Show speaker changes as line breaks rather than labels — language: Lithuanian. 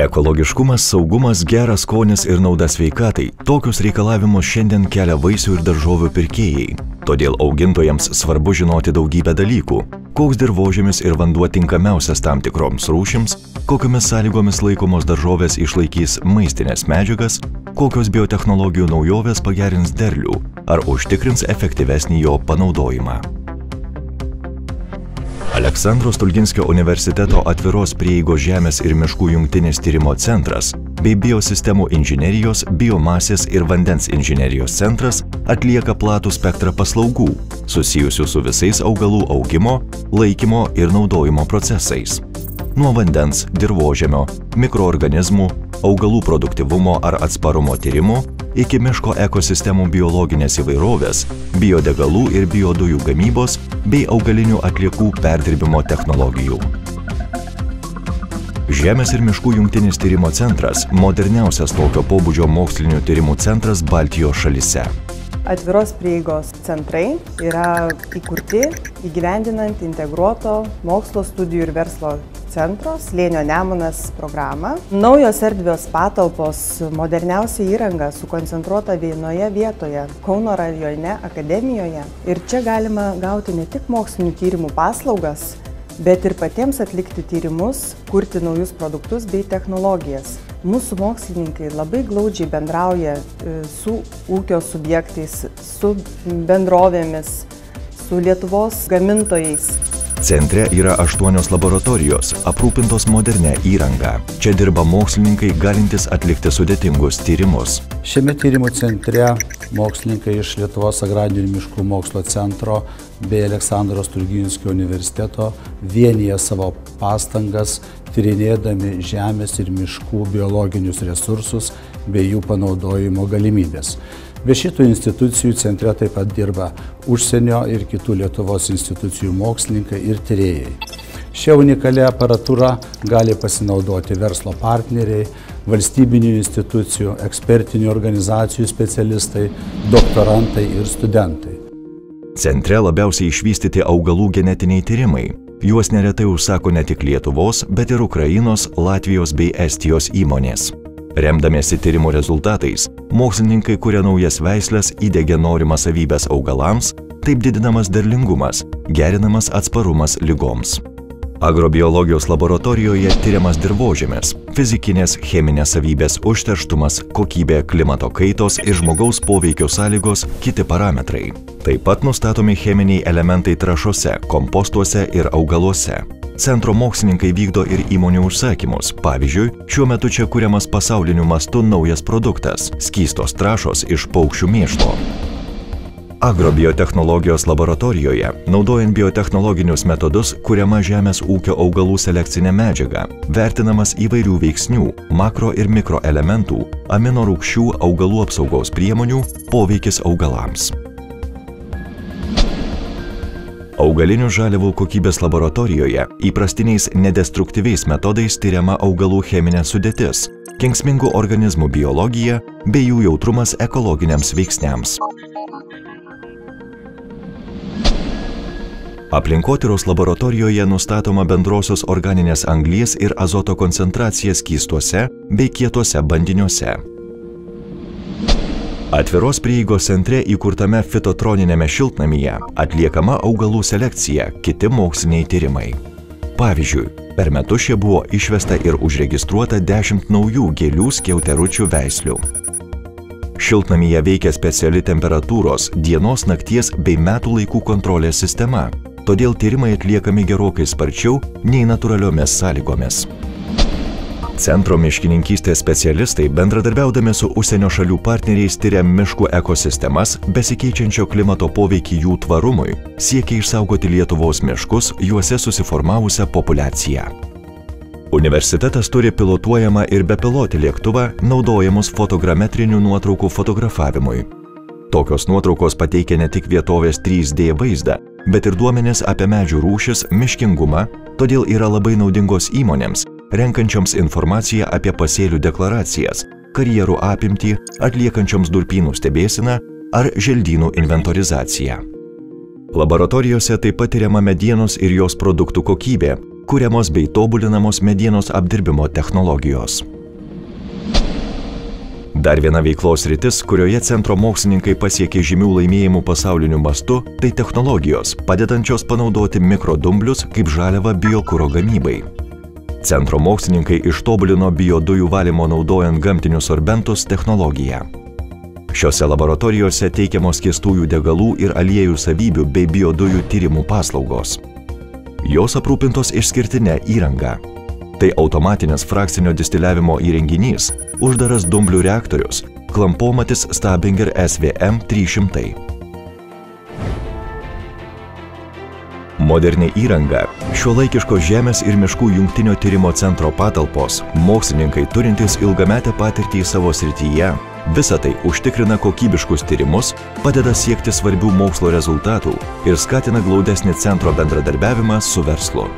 Ekologiškumas, saugumas, geras skonis ir nauda sveikatai – tokius reikalavimus šiandien kelia vaisių ir daržovių pirkėjai. Todėl augintojams svarbu žinoti daugybę dalykų, koks dirvožemis ir vanduo tinkamiausias tam tikroms rūšims, kokiomis sąlygomis laikomos daržovės išlaikys maistinės medžiagas, kokios biotechnologijų naujovės pagerins derlių ar užtikrins efektyvesnį jo panaudojimą. Aleksandro Stulginskio universiteto atviros prieigos žemės ir miškų jungtinis tyrimo centras bei biosistemų inžinerijos, biomasės ir vandens inžinerijos centras atlieka platų spektrą paslaugų, susijusių su visais augalų augimo, laikymo ir naudojimo procesais. Nuo vandens, dirvožemio, mikroorganizmų, augalų produktyvumo ar atsparumo tyrimų iki miško ekosistemų biologinės įvairovės, biodegalų ir biodujų gamybos bei augalinių atliekų perdirbimo technologijų. Žemės ir miškų jungtinis tyrimo centras – moderniausias tokio pobūdžio mokslinių tyrimų centras Baltijos šalyse.
Atviros prieigos centrai yra įkurti įgyvendinant integruoto mokslo studijų ir verslo centro Slėnio Nemunas programą. Naujos erdvios patalpos, moderniausia įranga sukoncentruota vienoje vietoje Kauno rajone akademijoje. Ir čia galima gauti ne tik mokslinių tyrimų paslaugas, bet ir patiems atlikti tyrimus, kurti naujus produktus bei technologijas. Mūsų mokslininkai labai glaudžiai bendrauja su ūkio subjektais, su bendrovėmis, su Lietuvos gamintojais.
Centre yra 8 laboratorijos, aprūpintos modernę įrangą. Čia dirba mokslininkai, galintys atlikti sudėtingus tyrimus.
Šiame tyrimų centre mokslininkai iš Lietuvos agrarinių ir miškų mokslo centro bei Aleksandro Stulginskio universiteto vienija savo pastangas, tyrinėdami žemės ir miškų biologinius resursus bei jų panaudojimo galimybės. Be šitų institucijų centre taip pat dirba užsienio ir kitų Lietuvos institucijų mokslininkai ir tyrėjai. Šią unikalią aparatūrą gali pasinaudoti verslo partneriai, valstybinių institucijų, ekspertinių organizacijų specialistai, doktorantai ir studentai.
Centre labiausiai išvystyti augalų genetiniai tyrimai. Juos neretai užsako ne tik Lietuvos, bet ir Ukrainos, Latvijos bei Estijos įmonės. Remdamiesi tyrimų rezultatais, mokslininkai kuria naujas veisles, įdiegia norimas savybės augalams, taip didinamas derlingumas, gerinamas atsparumas ligoms. Agrobiologijos laboratorijoje tyriamas dirvožemis, fizikinės, cheminės savybės, užterštumas, kokybė, klimato kaitos ir žmogaus poveikio sąlygos, kiti parametrai. Taip pat nustatomi cheminiai elementai trąšose, kompostuose ir augaluose. Centro mokslininkai vykdo ir įmonių užsakymus. Pavyzdžiui, šiuo metu čia kuriamas pasauliniu mastu naujas produktas – skystos trąšos iš paukščių mėšlo. Agrobiotechnologijos laboratorijoje, naudojant biotechnologinius metodus, kuriama žemės ūkio augalų selekcinė medžiaga, vertinamas įvairių veiksnių, makro ir mikroelementų, amino rūgščių, augalų apsaugos priemonių, poveikis augalams. Augalinių žaliavų kokybės laboratorijoje įprastiniais nedestruktyviais metodais tyriama augalų cheminė sudėtis, kenksmingų organizmų biologija bei jų jautrumas ekologiniams veiksniams. Aplinkotyros laboratorijoje nustatoma bendrosios organinės anglies ir azoto koncentracija skystuose bei kietuose bandiniuose. Atviros prieigos centre įkurtame fitotroninėme šiltnamyje atliekama augalų selekcija, kiti moksliniai tyrimai. Pavyzdžiui, per metus čia buvo išvesta ir užregistruota 10 naujų gėlių skiauteručių veislių. Šiltnamyje veikia speciali temperatūros, dienos, nakties bei metų laikų kontrolės sistema, todėl tyrimai atliekami gerokai sparčiau nei natūraliomis sąlygomis. Centro miškininkystės specialistai, bendradarbiaudami su užsienio šalių partneriais, tyria miškų ekosistemas, besikeičiančio klimato poveikį jų tvarumui, siekia išsaugoti Lietuvos miškus, juose susiformavusią populiaciją. Universitetas turi pilotuojamą ir bepilotį lėktuvą, naudojamus fotogrametrinių nuotraukų fotografavimui. Tokios nuotraukos pateikia ne tik vietovės 3D vaizdą, bet ir duomenis apie medžių rūšis, miškingumą, todėl yra labai naudingos įmonėms, renkančioms informaciją apie pasėlių deklaracijas, karjerų apimtį, atliekančioms durpynų stebėseną ar želdynų inventorizaciją. Laboratorijose taip pat tyriama medienos ir jos produktų kokybė, kuriamos bei tobulinamos medienos apdirbimo technologijos. Dar viena veiklos sritis, kurioje centro mokslininkai pasiekė žymių laimėjimų pasauliniu mastu, tai technologijos, padedančios panaudoti mikrodumblius kaip žaliavą biokuro gamybai. Centro mokslininkai ištobulino biodujų valymo naudojant gamtinius sorbentus technologiją. Šiose laboratorijose teikiamos skiestųjų degalų ir aliejų savybių bei biodujų tyrimų paslaugos. Jos aprūpintos išskirtine įranga. Tai automatinis frakcinio distiliavimo įrenginys, uždaras dumblių reaktorius, klampomatis Stabinger SVM 300. Moderni įranga, šiuolaikiškos žemės ir miškų jungtinio tyrimo centro patalpos, mokslininkai turintys ilgametę patirtį savo srityje, visa tai užtikrina kokybiškus tyrimus, padeda siekti svarbių mokslo rezultatų ir skatina glaudesnį centro bendradarbiavimą su verslu.